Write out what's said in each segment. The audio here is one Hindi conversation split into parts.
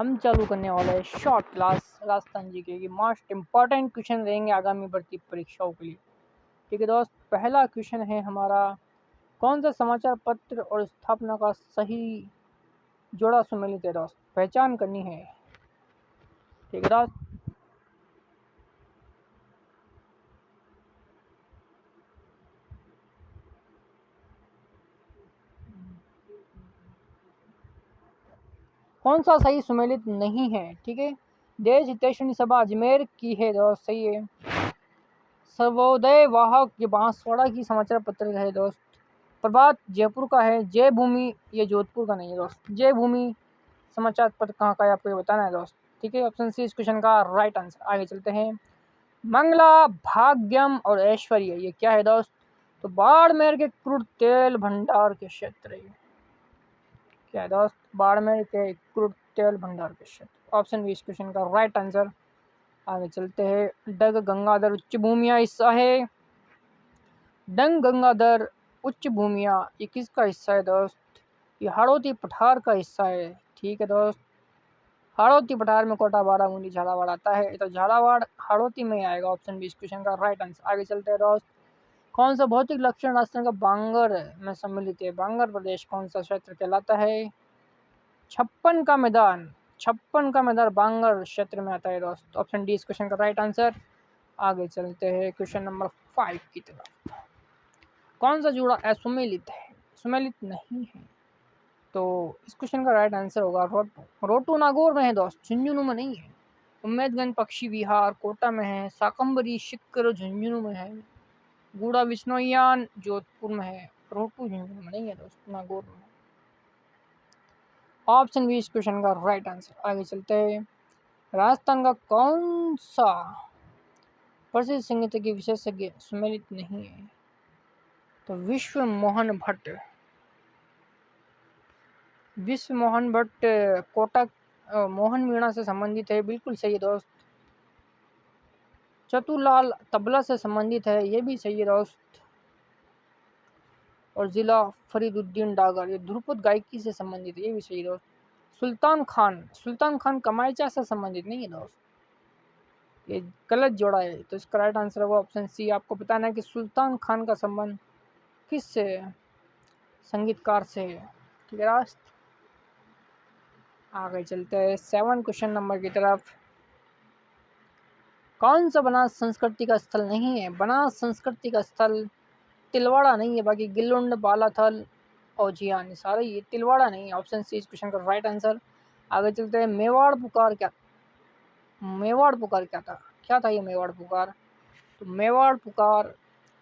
हम चालू करने वाले हैं शॉर्ट क्लास राजस्थान जीके की मोस्ट इम्पॉर्टेंट क्वेश्चन रहेंगे आगामी भर्ती परीक्षाओं के लिए। ठीक है दोस्त, पहला क्वेश्चन है हमारा, कौन सा समाचार पत्र और स्थापना का सही जोड़ा सुमेलित है दोस्त, पहचान करनी है। ठीक है दोस्त, कौन सा सही सुमेलित नहीं है। ठीक है, देश हितैषणी सभा अजमेर की है दोस्त, सही है। सर्वोदय वाहक ये बांसवाड़ा की समाचार पत्र है दोस्त। प्रभात जयपुर का है। जय भूमि ये जोधपुर का नहीं है दोस्त। जय भूमि समाचार पत्र कहाँ का है आपको ये बताना है दोस्त। ठीक है, ऑप्शन सी इस क्वेश्चन का राइट आंसर। आगे चलते हैं, मंगला भाग्यम और ऐश्वर्य ये क्या है दोस्त, तो बाड़मेर के क्रूड तेल भंडार के क्षेत्र है। क्या है दोस्त, बाड़मेर के क्रूड तेल भंडार के क्षेत्र। ऑप्शन बी इस क्वेश्चन का राइट आंसर। आगे चलते हैं, डग गंगाधर उच्च भूमिया हिस्सा है। डंग गंगाधर उच्च भूमिया ये किसका हिस्सा है दोस्त, ये हाड़ौती पठार का हिस्सा है। ठीक है दोस्त, हाड़ौती पठार में कोटा बारामूली झालावाड़ आता है, तो झालावाड़ हाड़ौती में ही आएगा। ऑप्शन बी इस क्वेश्चन का राइट आंसर। आगे चलते हैं दोस्त, कौन सा भौतिक लक्षण राजस्थान का बांगर में सम्मिलित है। बांगर प्रदेश कौन सा क्षेत्र कहलाता है, छप्पन का मैदान। छप्पन का मैदान बांगर क्षेत्र में आता है दोस्त। ऑप्शन डी इस क्वेश्चन का राइट आंसर। आगे चलते हैं क्वेश्चन नंबर 5 की तरफ, कौन सा जोड़ा असुमेलित है, सुमेलित नहीं है, तो इस क्वेश्चन का राइट आंसर होगा रोटू। रोटू नागौर में है दोस्त, झुंझुनू में नहीं है। उम्मेदगंज पक्षी विहार कोटा में है। साकंबरी शिक्कर झुंझुनू में है। गूढ़ा विष्णोयान जोधपुर में है। रोटू झुंझुनू में नहीं है दोस्त, नागौर में। ऑप्शन बी इस क्वेश्चन का राइट आंसर। आगे चलते हैं, राजस्थान का कौन सा प्रसिद्ध संगीत के विशेषज्ञ सुमेलित नहीं है, तो विश्व मोहन भट्ट। विश्व मोहन भट्ट कोटक मोहन वीणा से संबंधित है, बिल्कुल सही है दोस्त। चतुरलाल तबला से संबंधित है, ये भी सही है दोस्त। और जिला फरीदुद्दीन डागर ये ध्रुपद गायकी से संबंधित है, ये भी सही है दोस्त। सुल्तान खान कमाईचा से संबंधित नहीं है दोस्त, ये गलत जोड़ा है, तो इसका राइट आंसर होगा ऑप्शन सी। आपको बताना है कि सुल्तान खान का संबंध किस संगीतकार से है। ठीक है दोस्त, आगे चलते हैं 7 क्वेश्चन नंबर की तरफ, कौन सा बनास संस्कृति का स्थल नहीं है। बनास संस्कृति का स्थल तिलवाड़ा नहीं है, बाकी गिलुंड बालाथल और जियान सारे ये तिलवाड़ा नहीं है। ऑप्शन सी इस क्वेश्चन का राइट आंसर। आगे चलते हैं, मेवाड़ पुकार क्या था, क्या था ये मेवाड़ पुकार, तो मेवाड़ पुकार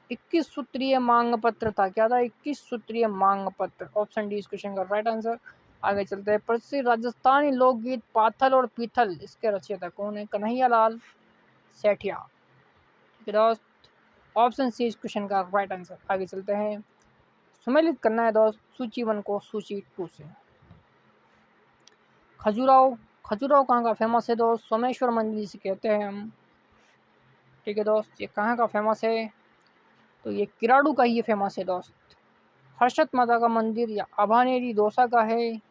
21 सूत्रीय मांग पत्र था। क्या था, 21 सूत्रीय मांग पत्र। ऑप्शन डी इस क्वेश्चन का राइट आंसर। आगे चलते हैं, प्रसिद्ध राजस्थानी लोकगीत पाथल और पीथल इसके रचयिता कौन है, कन्हैया लाल सेठिया। ठीक है दोस्त, ऑप्शन सी इस क्वेश्चन का राइट आंसर। आगे चलते हैं, सुमेलित करना है दोस्त सूची 1 को सूची 2 से। खजुराहो कहाँ का फेमस है दोस्त, सोमेश्वर मंदिर जिसे कहते हैं हम। ठीक है दोस्त, ये कहाँ का फेमस है, तो ये किराडू का ही फेमस है दोस्त। हर्षद माता का मंदिर या अभानेरी दोसा का है।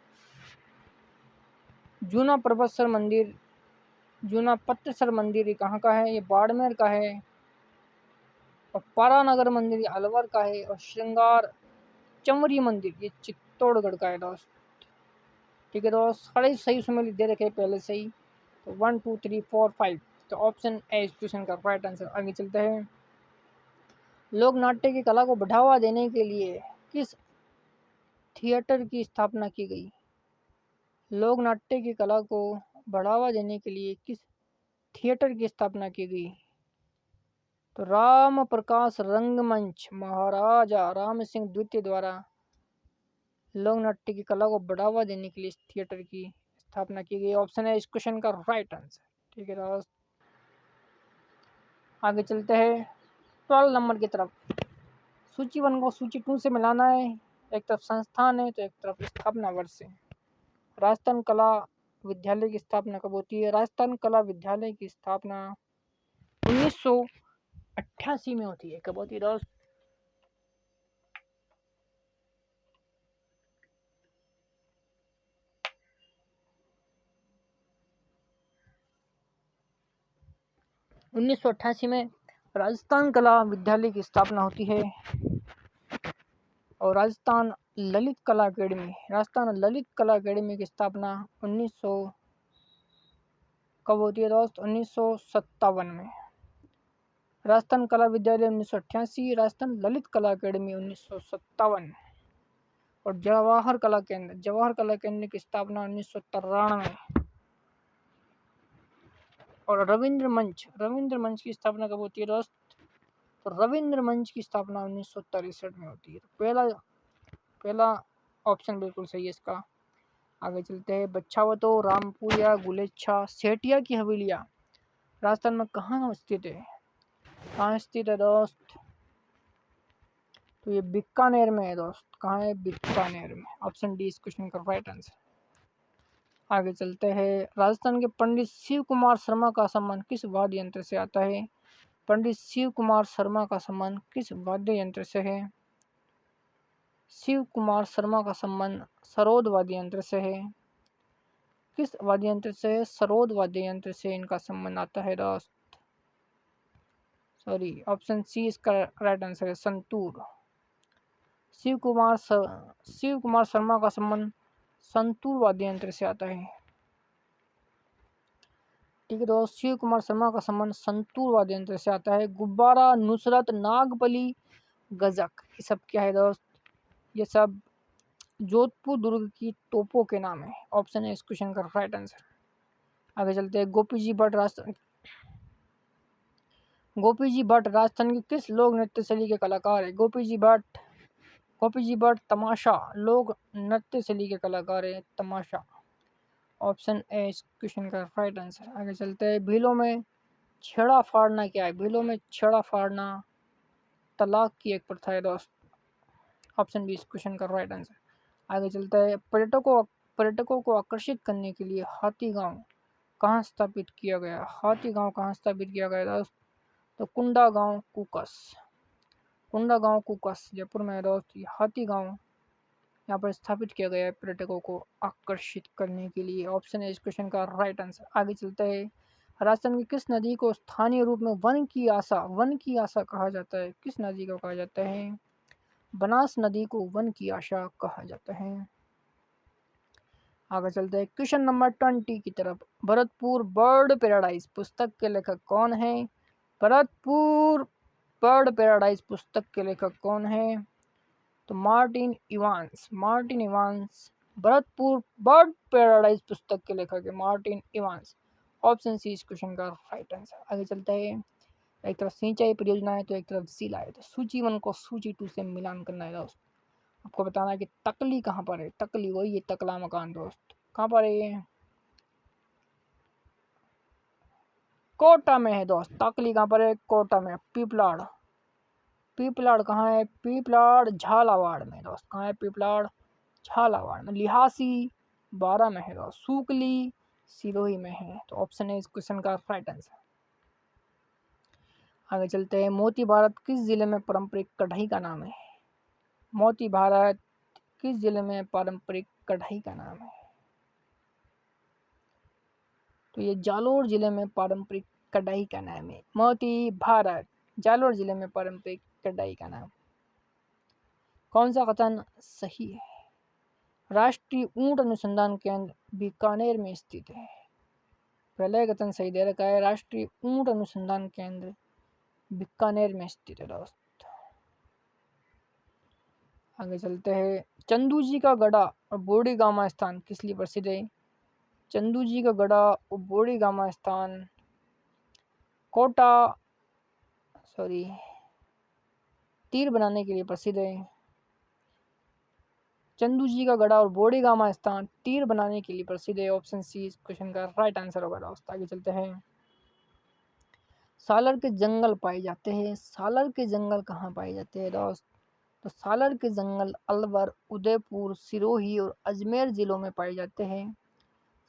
जूना पत्थरसर मंदिर ये कहाँ का है, ये बाड़मेर का है। और पारानगर मंदिर ये अलवर का है। और श्रृंगार चंवरी मंदिर ये चित्तौड़गढ़ का है दोस्त। ठीक है दोस्त, सारे सही सुमेलित दे रखे पहले से ही, तो 1 2 3 4 5, तो ऑप्शन ए इस क्वेश्चन का राइट आंसर। आगे चलते हैं, लोक नाट्य की कला को बढ़ावा देने के लिए किस थिएटर की स्थापना की गई। लोक नाट्य की कला को बढ़ावा देने के लिए किस थिएटर की स्थापना की गई, तो राम प्रकाश रंगमंच महाराजा राम सिंह द्वितीय द्वारा लोक नाट्य की कला को बढ़ावा देने के लिए इस थिएटर की स्थापना की गई। ऑप्शन है इस क्वेश्चन का राइट आंसर। ठीक है दोस्त, आगे चलते हैं 12 नंबर की तरफ, सूची 1 को सूची 2 से मिलाना है। एक तरफ संस्थान है तो एक तरफ स्थापना वर्ष है। राजस्थान कला विद्यालय की स्थापना कब होती है, राजस्थान कला विद्यालय की स्थापना 1988 में होती है। कब होती है दोस्त, 1988 में राजस्थान कला विद्यालय की स्थापना होती है और राजस्थान ललित कला अकेडमी की स्थापना 1900 कब होती है दोस्त? 1957 में। राजस्थान कला विद्यालय 1988, राजस्थान ललित कला अकेडमी 1957 और जवाहर कला केंद्र की स्थापना 1993 और रविंद्र मंच की स्थापना कब होती है दोस्त? तो रविंद्र मंच की स्थापना 1963 में होती है। तो पहला ऑप्शन बिल्कुल सही है इसका। आगे चलते हैं। बच्छावतो, रामपुरिया, गुलेच्छा, सेठिया की हवेलियाँ राजस्थान में कहाँ स्थित है दोस्त? तो ये बीकानेर में है दोस्त। कहाँ है? बीकानेर में। ऑप्शन डी इस क्वेश्चन का राइट आंसर। आगे चलते हैं। राजस्थान के पंडित शिव कुमार शर्मा का सम्मान किस वाद्य यंत्र से आता है? पंडित शिव कुमार शर्मा का सम्मान किस वाद्य यंत्र से है? शिव कुमार शर्मा का सम्मान सरोद वाद्य यंत्र से है। किस वाद्य यंत्र से? सरोद वाद्य यंत्र से इनका सम्मान आता है दोस्त। सॉरी, ऑप्शन सी इसका राइट आंसर है, संतूर। शिव कुमार शर्मा का सम्मान संतूर वाद्य यंत्र से आता है। ठीक है दोस्त, शिव कुमार शर्मा का सम्मान संतूर वाद्य यंत्र से आता है। गुब्बारा, नुसरत, नागबली, गजक, ये सब क्या है दोस्त? ये सब जोधपुर दुर्ग की तोपों के नाम है। ऑप्शन है इस क्वेश्चन का राइट आंसर। आगे चलते हैं। गोपी जी भट्ट राजस्थान की किस लोक नृत्य शैली के कलाकार है? गोपी जी भट्ट तमाशा लोक नृत्य शैली के कलाकार है। तमाशा, ऑप्शन ए इस क्वेश्चन का राइट आंसर। आगे चलते हैं। भीलों में छेड़ा फाड़ना क्या है? भीलों में छेड़ा फाड़ना तलाक की एक प्रथा है दोस्त। ऑप्शन बी इस क्वेश्चन का राइट आंसर। आगे चलता है। पर्यटकों को आकर्षित करने के लिए हाथी गांव कहाँ स्थापित किया गया? हाथी गांव कहाँ स्थापित किया गया दोस्त? तो कुंडा गांव कुकस जयपुर में है दोस्त। ये हाथी गांव यहाँ पर स्थापित किया गया है पर्यटकों को आकर्षित करने के लिए। ऑप्शन है इस क्वेश्चन का राइट आंसर। आगे चलता है। राजस्थान की किस नदी को स्थानीय रूप में वन की आशा कहा जाता है? किस नदी को कहा जाता है? बनास नदी को वन की आशा कहा जाता है। आगे चलते हैं क्वेश्चन नंबर 20 की तरफ। भरतपुर बर्ड पैराडाइज पुस्तक के लेखक कौन है? भरतपुर बर्ड पैराडाइज पुस्तक के लेखक कौन है? तो Martin Evans Bharatpur bird paradise पुस्तक के लेखक है मार्टिन इवांस। ऑप्शन सी इस क्वेश्चन का राइट आंसर। आगे चलता है। एक तरफ सिंचाई परियोजना है तो एक तरफ जिला है, तो सूची 1 को सूची 2 से मिलान करना है दोस्त। आपको बताना है कि तकली कहाँ पर है। तकली वही है, तकला मकान दोस्त। कहाँ पर है ये? कोटा में है दोस्त। तकली कहाँ पर है? कोटा में। पीपलाड़ कहाँ है? पीपलाड़ झालावाड़ में दोस्त। कहाँ है? पीपलाड़ झालावाड़ में। लिहासी 12 में है दोस्त। सूकली सिरोही में है। तो ऑप्शन है इस क्वेश्चन का राइट आंसर। आगे चलते हैं। मोती भारत किस जिले में पारंपरिक कढ़ाई का नाम है? मोती भारत किस जिले में पारंपरिक कढ़ाई का नाम है? तो ये जालोर जिले में पारंपरिक कढ़ाई का नाम है। मोती भारत जालोर जिले में पारंपरिक कढ़ाई का नाम। कौन सा कथन सही है? राष्ट्रीय ऊंट अनुसंधान केंद्र बीकानेर में स्थित है। पहले कथन सही दे रखा है, राष्ट्रीय ऊंट अनुसंधान केंद्र बीकानेर में स्थित है दोस्त। आगे चलते हैं। चंदू जी का गढ़ा और बोड़ी गामा स्थान किस लिए प्रसिद्ध है? चंदू जी का गढ़ा और बोड़ी गामा स्थान तीर बनाने के लिए प्रसिद्ध है। चंदू जी का गढ़ा और बोड़ी गामा स्थान तीर बनाने के लिए प्रसिद्ध है। ऑप्शन सी इस क्वेश्चन का राइट आंसर होगा दोस्त। आगे चलते हैं। सालर के जंगल पाए जाते हैं। सालर के जंगल कहाँ पाए जाते हैं दोस्त? तो सालर के जंगल अलवर, उदयपुर, सिरोही और अजमेर जिलों में पाए जाते हैं।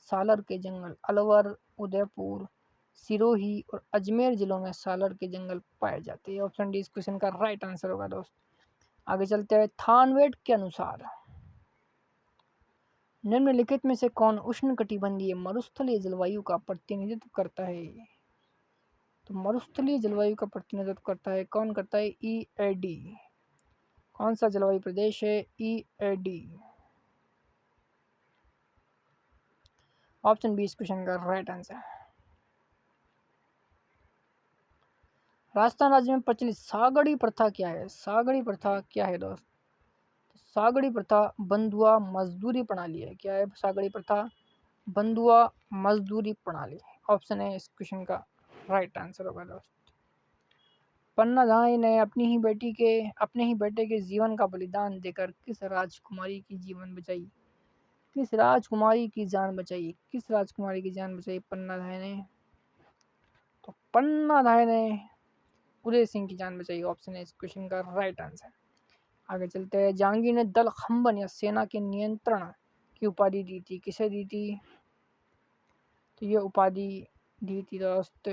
सालर के जंगल अलवर, उदयपुर, सिरोही और अजमेर जिलों में सालर के जंगल पाए जाते हैं। ऑप्शन डी इस क्वेश्चन का राइट आंसर होगा दोस्त। आगे चलते हैं। थानवेट के अनुसार निम्नलिखित में से कौन उष्णकटिबंधीय मरुस्थलीय जलवायु का प्रतिनिधित्व करता है? तो मरुस्थलीय जलवायु का प्रतिनिधित्व करता है, कौन करता है? EAD। कौन सा जलवायु प्रदेश है? EAD। ऑप्शन बी इस क्वेश्चन का राइट आंसर। राजस्थान राज्य में प्रचलित सागड़ी प्रथा क्या है? सागड़ी प्रथा क्या है दोस्त? सागड़ी प्रथा बंधुआ मजदूरी प्रणाली है। क्या है सागड़ी प्रथा? बंधुआ मजदूरी प्रणाली। ऑप्शन है इस क्वेश्चन का राइट आंसर होगा दोस्त। पन्ना धाई ने अपने ही बेटे के जीवन का बलिदान देकर किस राजकुमारी की जीवन बचाई? किस राजकुमारी की जान बचाई? किस राजकुमारी की जान बचाई पन्ना धाई ने? तो पन्ना धाई ने उदय सिंह की जान बचाई। ऑप्शन है इस क्वेश्चन का राइट आंसर। आगे चलते हैं। जहांगीर ने दल खंबन या सेना के नियंत्रण की उपाधि दी थी, किसे दी थी? तो ये उपाधि दी थी दोस्त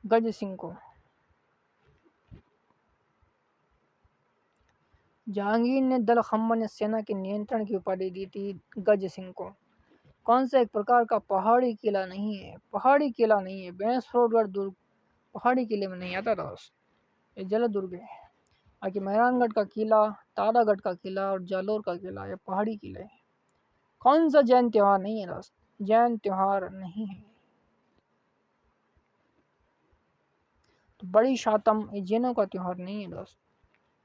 गज सिंह को। जहांगीर ने दल खंबन या सेना के नियंत्रण की उपाधि दी थी गज सिंह को। कौन सा एक प्रकार का पहाड़ी किला नहीं है? पहाड़ी किला नहीं है। बैंसरोडगढ़ दुर्ग पहाड़ी किले में नहीं आता दोस्त, ये जल दुर्ग है। बाकी मेहरानगढ़ का किला, तारागढ़ का किला और जालोर का किला ये पहाड़ी किले हैं। कौन सा जैन त्योहार नहीं है दोस्त? जैन त्योहार नहीं है। तो बड़ी शातम ये जैनों का त्योहार नहीं है दोस्त।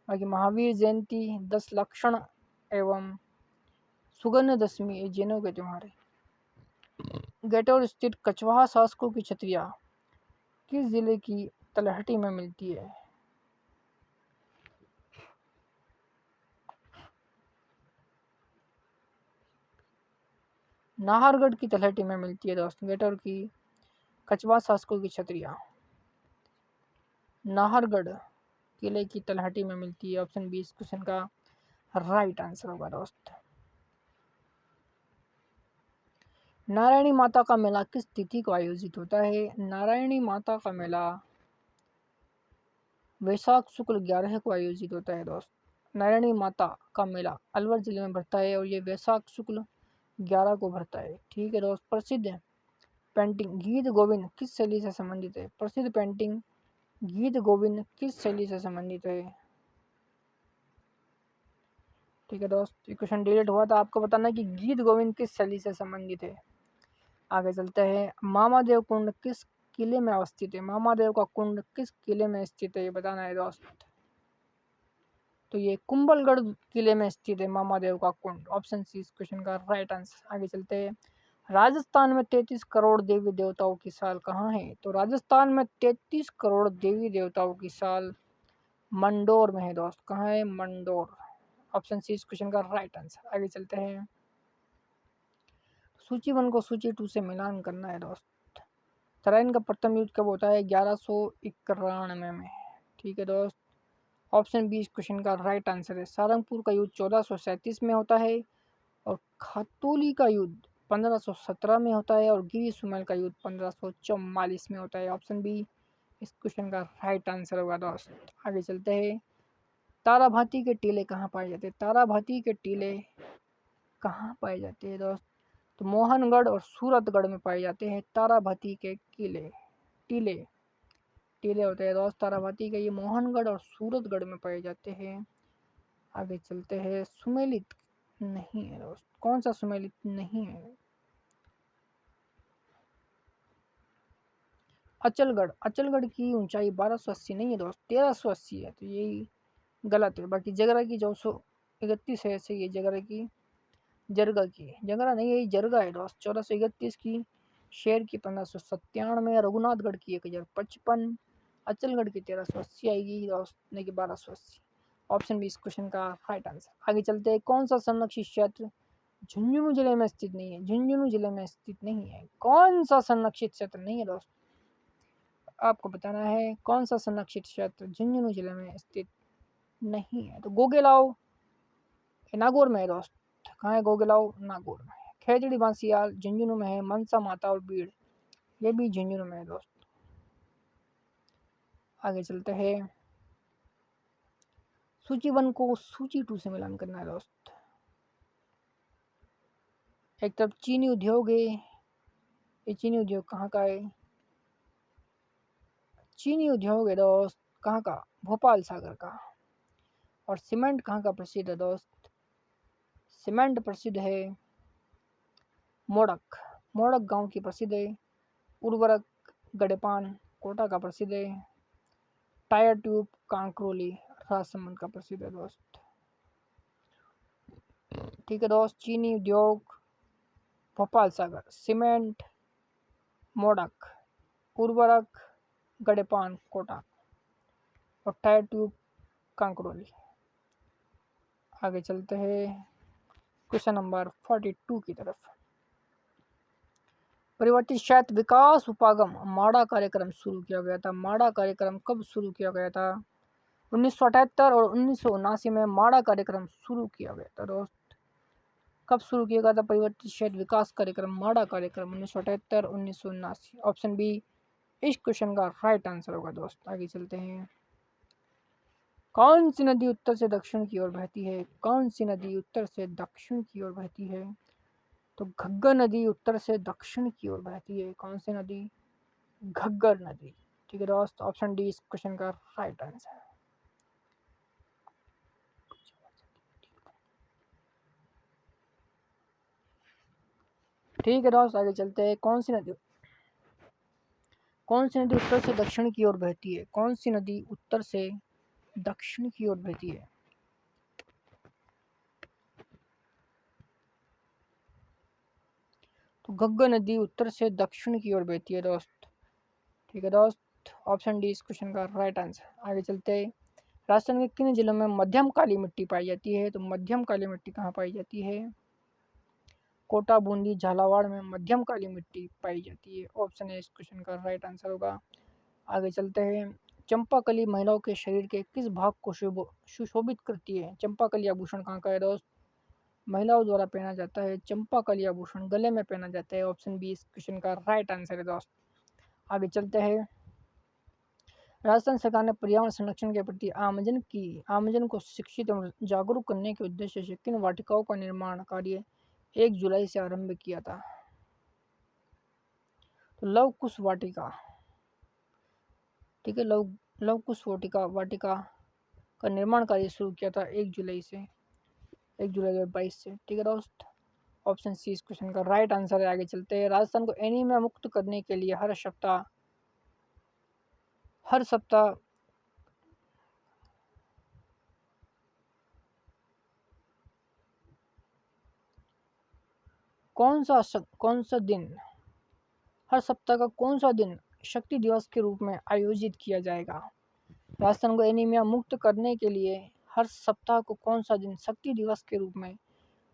बाकी महावीर जयंती, 10 लक्षण एवं सुगन्ध दशमी ये जैनों के त्योहार है। गेटौर स्थित कछवाहा शासकों की छतरियाँ किस जिले की तलहटी में मिलती है? नाहरगढ़ की तलहटी में मिलती है दोस्त गेटौर की कछवाहा शासकों की छतरियाँ नाहरगढ़ किले की तलहटी में मिलती है। ऑप्शन बी इस क्वेश्चन का राइट आंसर होगा दोस्त। नारायणी माता का मेला किस तिथि को आयोजित होता है? नारायणी माता का मेला वैशाख शुक्ल 11 को आयोजित होता है दोस्त। नारायणी माता का मेला अलवर जिले में भरता है और ये वैशाख शुक्ल 11 को भरता है। ठीक है दोस्त। प्रसिद्ध पेंटिंग गीत गोविंद किस शैली से संबंधित है? प्रसिद्ध पेंटिंग गीत गोविंद किस शैली से संबंधित है? ठीक है दोस्त, ये क्वेश्चन डिलीट हुआ था, आपको बताना है कि गीत गोविंद किस शैली से संबंधित है। आगे चलते हैं। मामादेव कुंड किस किले में अवस्थित है? मामादेव का कुंड किस किले में स्थित है ये बताना है दोस्त। तो ये कुंभलगढ़ किले में स्थित है मामादेव का कुंड। ऑप्शन सी इस क्वेश्चन का राइट आंसर। आगे चलते हैं। राजस्थान में 33 करोड़ देवी देवताओं की साल कहाँ है? तो राजस्थान में 33 करोड़ देवी देवताओं की साल मंडोर में है दोस्त। कहाँ है? मंडोर। ऑप्शन सी इस क्वेश्चन का राइट आंसर। आगे चलते हैं। सूची 1 को सूची 2 से मिलान करना है दोस्त। तराइन का प्रथम युद्ध कब होता है? 1191 में। ठीक है दोस्त। ऑप्शन बी इस क्वेश्चन का राइट आंसर है। सारंगपुर का युद्ध 1437 में होता है और खातौली का युद्ध 1517 में होता है और गिरी सुमेल का युद्ध 1544 में होता है। ऑप्शन बी इस क्वेश्चन का राइट आंसर होगा दोस्त। आगे चलते हैं। ताराभाती के टीले कहाँ पाए जाते हैं? ताराभाती के टीले कहाँ पाए जाते हैं दोस्त? तो मोहनगढ़ और सूरतगढ़ में पाए जाते हैं ताराभाती के टीले टीले होते हैं दोस्त ताराभाती के। ये मोहनगढ़ और सूरतगढ़ में पाए जाते हैं। आगे चलते हैं। सुमेलित नहीं है दोस्त। कौन सा सुमेलित नहीं है? अचलगढ़ की ऊंचाई 1280 नहीं है दोस्त, 1380 है। तो यही गलत है। बाकी जगरा की 431 है, सही है। जगरा नहीं है, जरगा है दोस्त। 1431 की। शेर की 1597, रघुनाथगढ़ की 1055, अचलगढ़ की 1380 आएगी दोस्त, नहीं कि 1280। ऑप्शन बी इस क्वेश्चन का राइट आंसर। आगे चलते हैं। कौन सा संरक्षित क्षेत्र झुंझुनू जिले में स्थित नहीं है? झुंझुनू जिले में स्थित नहीं है। कौन सा संरक्षित क्षेत्र नहीं है दोस्त? आपको बताना है कौन सा संरक्षित क्षेत्र झुंझुनू जिले में स्थित नहीं है। तो गोगेलाव नागौर में है दोस्त। कहाँ है गोगेलाव? नागौर में। खेजड़ी बांसियाल झुंझुनू में है। मनसा माता और बीड़ ये भी झुंझुनू में है दोस्त। आगे चलते हैं। सूची 1 को सूची 2 से मिलान करना है दोस्त। एक तरफ चीनी उद्योग है, ये चीनी उद्योग कहाँ का है? चीनी उद्योग है दोस्त कहाँ का? भोपाल सागर का। और सीमेंट कहाँ का प्रसिद्ध है दोस्त? सीमेंट प्रसिद्ध है मोड़क, मोड़क गांव की प्रसिद्ध है। उर्वरक गड़ेपान कोटा का प्रसिद्ध है। टायर ट्यूब कांकरोली राजसमंद का प्रसिद्ध है दोस्त। ठीक है दोस्त, चीनी उद्योग भोपाल सागर, सीमेंट मोड़क, उर्वरक गड़ेपान कोटा और टायर ट्यूब कांकरोली। आगे चलते हैं क्वेश्चन नंबर 42 की तरफ। परिवर्तित क्षेत्र विकास उपागम माड़ा कार्यक्रम शुरू किया गया था। माड़ा कार्यक्रम कब शुरू किया गया था? 1978 और 1979 में माड़ा कार्यक्रम शुरू किया गया था दोस्त। कब शुरू किया गया था परिवर्तित क्षेत्र विकास कार्यक्रम माड़ा कार्यक्रम? 1978 1979। ऑप्शन बी इस क्वेश्चन का राइट आंसर होगा दोस्त। आगे चलते हैं। कौन सी नदी उत्तर से दक्षिण की ओर बहती है? कौन सी नदी उत्तर से दक्षिण की ओर बहती है? तो घग्गर नदी उत्तर से दक्षिण की ओर बहती है। कौन सी नदी? घग्गर नदी। ठीक है दोस्त, ऑप्शन डी इस क्वेश्चन का राइट आंसर। ठीक है दोस्त, आगे चलते हैं। कौन सी नदी उत्तर से दक्षिण की ओर बहती है? कौन सी नदी उत्तर से दक्षिण की ओर बहती है? तो घग्गर नदी उत्तर से दक्षिण की ओर बहती है दोस्त। ठीक है दोस्त, ऑप्शन डी इस क्वेश्चन का राइट आंसर। आगे चलते हैं। राजस्थान के किन जिलों में मध्यम काली मिट्टी पाई जाती है? तो मध्यम काली मिट्टी कहाँ पाई जाती है? कोटा, बूंदी, झालावाड़ में मध्यम काली मिट्टी पाई जाती है। ऑप्शन ए इस क्वेश्चन का राइट आंसर होगा। आगे चलते हैं। चंपाकली महिलाओं के शरीर के किस भाग को सुशोभित करती है? चंपाकली आभूषण कहाँ का है दोस्त? महिलाओं द्वारा पहना जाता है चंपाकली आभूषण, गले में पहना जाता है। ऑप्शन बी इस क्वेश्चन का राइट आंसर है दोस्त। आगे चलते हैं। राजस्थान सरकार ने पर्यावरण संरक्षण के प्रति आमजन को शिक्षित एवं जागरूक करने के उद्देश्य से किन वाटिकाओं का निर्माण कार्य 1 जुलाई से आरंभ किया था? तो लव कुश वाटिका। ठीक है, लव कुश वाटिका का निर्माण कार्य शुरू किया था 1 जुलाई 2022 से। ठीक है दोस्त, ऑप्शन सी इस क्वेश्चन का राइट आंसर है। आगे चलते हैं। राजस्थान को एनीमिया मुक्त करने के लिए हर सप्ताह कौन सा दिन, हर सप्ताह का कौन सा दिन शक्ति दिवस के रूप में आयोजित किया जाएगा? राजस्थान को एनीमिया मुक्त करने के लिए हर सप्ताह को कौन सा दिन शक्ति दिवस के रूप में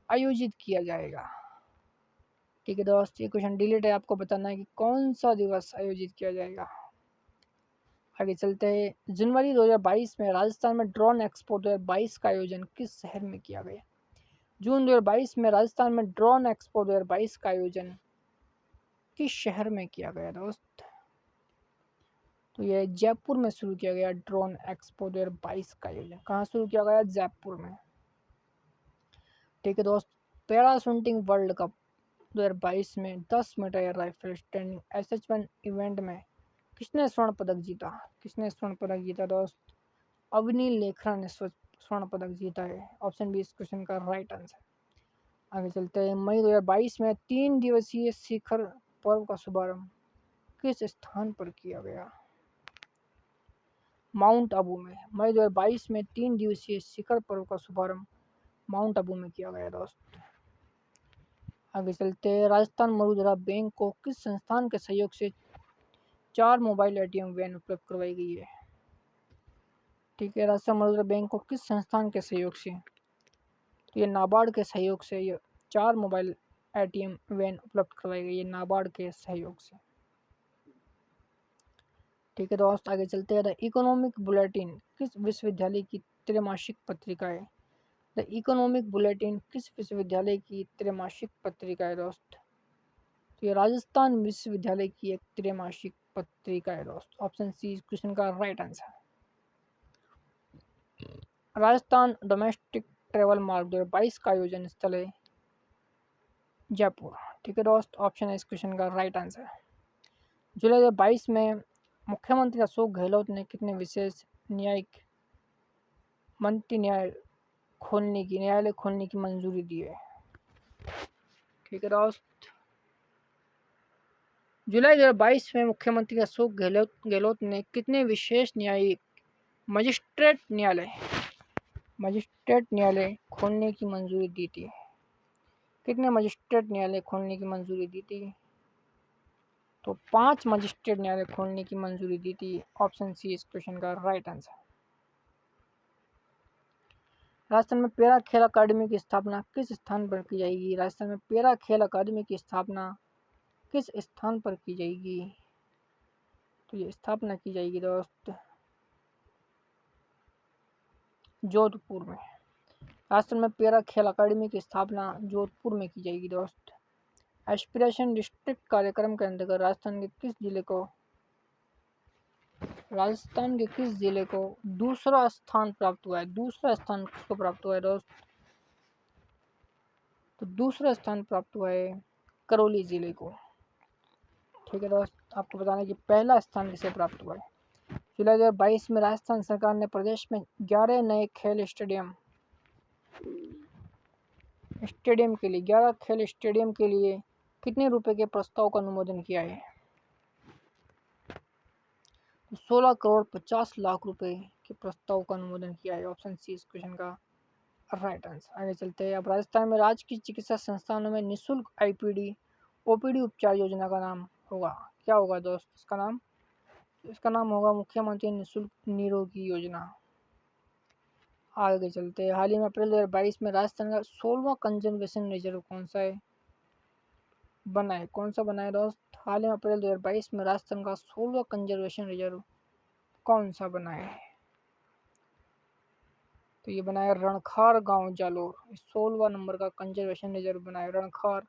आयोजित किया जाएगा? ठीक है दोस्त, ये क्वेश्चन डिलीट है, आपको बताना है कि कौन सा दिवस आयोजित किया जाएगा। आगे चलते हैं। जनवरी 2022 में राजस्थान में ड्रोन एक्सपो 2022 का आयोजन किस शहर में किया गया? जून 2022 में राजस्थान में ड्रोन एक्सपो 2022 का आयोजन किस शहर में किया गया दोस्त? तो यह जयपुर में शुरू किया गया। ड्रोन एक्सपो 2022 का आयोजन कहाँ शुरू किया गया? जयपुर में। ठीक है दोस्त, पैरा शूटिंग वर्ल्ड कप 2022 में 10 metre air rifle standing SH1 event में किसने स्वर्ण पदक जीता दोस्त? अवनी लेखरा ने स्वर्ण पदक जीता है। ऑप्शन बी इस क्वेश्चन का राइट आंसर। आगे चलते हैं। मई 2022 में 3 दिवसीय शिखर पर्व का शुभारंभ किस स्थान पर किया गया? माउंट आबू में। मई 2022 में 3 दिवसीय शिखर पर्व का शुभारंभ माउंट आबू में किया गया दोस्त। आगे चलते हैं। राजस्थान मरुधरा बैंक को किस संस्थान के सहयोग से 4 मोबाइल ATM वैन उपलब्ध करवाई गई है? ठीक है, राजस्थान मरुधरा बैंक को किस संस्थान के सहयोग से? तो ये नाबार्ड के सहयोग से ये 4 मोबाइल ATM वैन उपलब्ध करवाई गई है, नाबार्ड के सहयोग से। ठीक है दोस्त, आगे चलते हैं। द इकोनॉमिक बुलेटिन किस विश्वविद्यालय की त्रैमासिक पत्रिका है? द इकोनॉमिक बुलेटिन किस विश्वविद्यालय की त्रैमासिक पत्रिका है दोस्त? तो ये राजस्थान विश्वविद्यालय की एक त्रैमासिक पत्रिका है दोस्त। ऑप्शन सी इस क्वेश्चन का right answer. Rajasthan domestic travel mark 2022 का आयोजन स्थल है जयपुर। ठीक है दोस्त, ऑप्शन है इस क्वेश्चन का राइट आंसर। जुलाई 2022 में मुख्यमंत्री अशोक गहलोत ने कितने विशेष न्यायिक मंत्री न्यायालय खोलने की मंजूरी दी है? ठीक है दोस्त, जुलाई 2022 में मुख्यमंत्री अशोक गहलोत ने कितने विशेष न्यायिक मजिस्ट्रेट न्यायालय खोलने की मंजूरी दी थी? कितने मजिस्ट्रेट न्यायालय खोलने की मंजूरी दी थी? तो 5 मजिस्ट्रेट न्यायालय खोलने की मंजूरी दी थी। ऑप्शन सी इस क्वेश्चन का राइट आंसर। राजस्थान में पैरा खेल अकादमी की स्थापना किस स्थान पर की जाएगी? राजस्थान में पैरा खेल अकादमी की स्थापना किस स्थान पर की जाएगी? तो ये स्थापना की जाएगी दोस्त जोधपुर में। राजस्थान में पैरा खेल अकादमी की स्थापना जोधपुर में की जाएगी दोस्त। एस्पिरेशन डिस्ट्रिक्ट कार्यक्रम के अंतर्गत राजस्थान के किस जिले को दूसरा स्थान प्राप्त हुआ है? दूसरा स्थान किसको प्राप्त हुआ है दोस्त? तो दूसरा स्थान प्राप्त हुआ है करौली जिले को। ठीक है दोस्त, आपको बताना कि पहला स्थान किसे प्राप्त हुआ है। जुलाई 2022 में राजस्थान सरकार ने प्रदेश में 11 नए खेल स्टेडियम के लिए कितने रुपए के प्रस्ताव का अनुमोदन किया है? 16 करोड़ 50 लाख रुपए के प्रस्ताव का अनुमोदन किया है। ऑप्शन सी इस क्वेश्चन का राइट आंसर। आगे चलते हैं। अब राजस्थान में राजकीय चिकित्सा संस्थानों में निःशुल्क ओपीडी उपचार योजना का नाम होगा, क्या होगा दोस्त? इसका नाम होगा मुख्यमंत्री निःशुल्क निरोगी योजना। आगे चलते हैं। हाल ही में अप्रैल 2022 में राजस्थान का 16वां कंजर्वेशन रिजर्व कौन सा बना है दोस्त? हाल ही में अप्रैल 2022 में राजस्थान का 16वां कंजर्वेशन रिजर्व कौन सा बना है? तो ये बना है रणखार गांव जालोर। 16वां नंबर का कंजर्वेशन रिजर्व बना है रणखार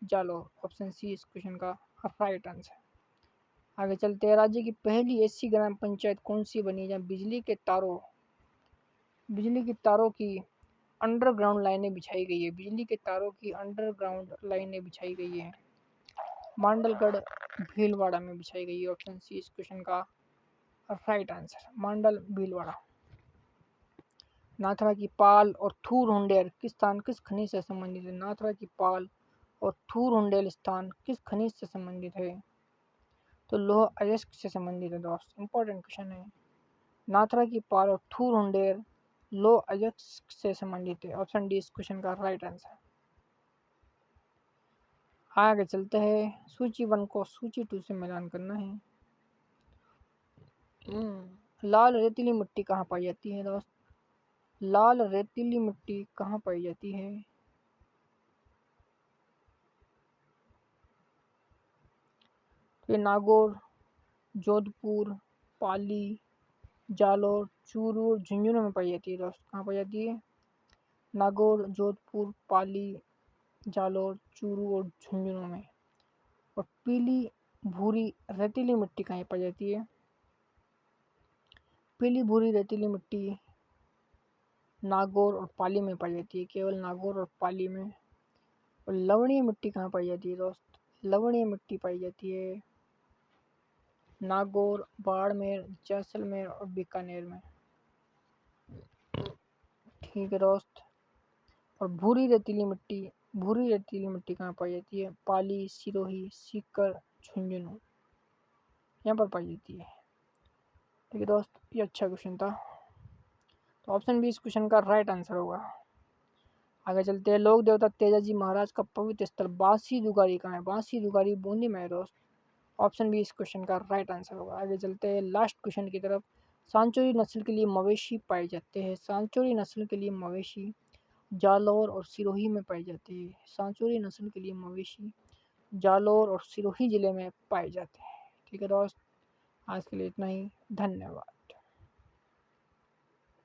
जालोर। ऑप्शन सी इस क्वेश्चन का राइट आंसर। आगे चलते हैं। राज्य की पहली ऐसी ग्राम पंचायत कौन सी बनी जहाँ बिजली की तारों की अंडरग्राउंड लाइनें बिछाई गई है? बिजली के तारों की अंडरग्राउंड लाइनें बिछाई गई है, मांडलगढ़ भीलवाड़ा में बिछाई गई है। ऑप्शन सी इस क्वेश्चन का राइट आंसर, मांडल भीलवाड़ा। नाथरा की पाल और थूर हुंडेर किस खनिज से संबंधित है? नाथरा की पाल और थूर हुंडेल स्थान किस खनिज से संबंधित है? तो लौह अयस्क से संबंधित है दोस्त। इंपॉर्टेंट क्वेश्चन है। नाथरा की पाल और थूर हुंडेर लौह अयस्क से संबंधित है। ऑप्शन डी इस क्वेश्चन का राइट आंसर। आगे चलते हैं। सूची 1 को सूची 2 से मिलान करना है। लाल रेतीली मिट्टी कहाँ पाई जाती है दोस्त? लाल रेतीली मिट्टी कहाँ पाई जाती है? ये नागौर, जोधपुर, पाली, जालोर, चूरू और झुंझुनू में पाई जाती है दोस्त। कहाँ पाई जाती है? नागौर, जोधपुर, पाली, जालोर, चूरू और झुंझुनू में। और पीली भूरी रेतीली मिट्टी कहाँ पाई जाती है? पीली भूरी रेतीली मिट्टी नागौर और पाली में पाई जाती है, केवल नागौर और पाली में। और लवणीय मिट्टी कहाँ पाई जाती है दोस्त? लवणीय मिट्टी पाई जाती है नागौर, बाड़मेर, जैसलमेर और बीकानेर में। ठीक है दोस्त। और भूरी रेतीली मिट्टी कहाँ पाई जाती है? पाली, सिरोही, सीकर, झुंझुनू, यहाँ पर पाई जाती है। ठीक है दोस्त, ये अच्छा क्वेश्चन था। तो ऑप्शन बी इस क्वेश्चन का राइट आंसर होगा। आगे चलते हैं। लोक देवता तेजाजी महाराज का पवित्र स्थल बांसी दुगारी कहाँ है? बांसी दुगारी बूंदी में है दोस्त। ऑप्शन बी इस क्वेश्चन का राइट आंसर होगा। आगे चलते हैं लास्ट क्वेश्चन की तरफ। सांचौरी नस्ल के लिए मवेशी पाए जाते हैं। सांचौरी नस्ल के लिए मवेशी जालौर और सिरोही में पाए जाते हैं। सांचौरी नस्ल के लिए मवेशी जालौर और सिरोही जिले में पाए जाते हैं। ठीक है दोस्त, आज के लिए इतना ही। धन्यवाद।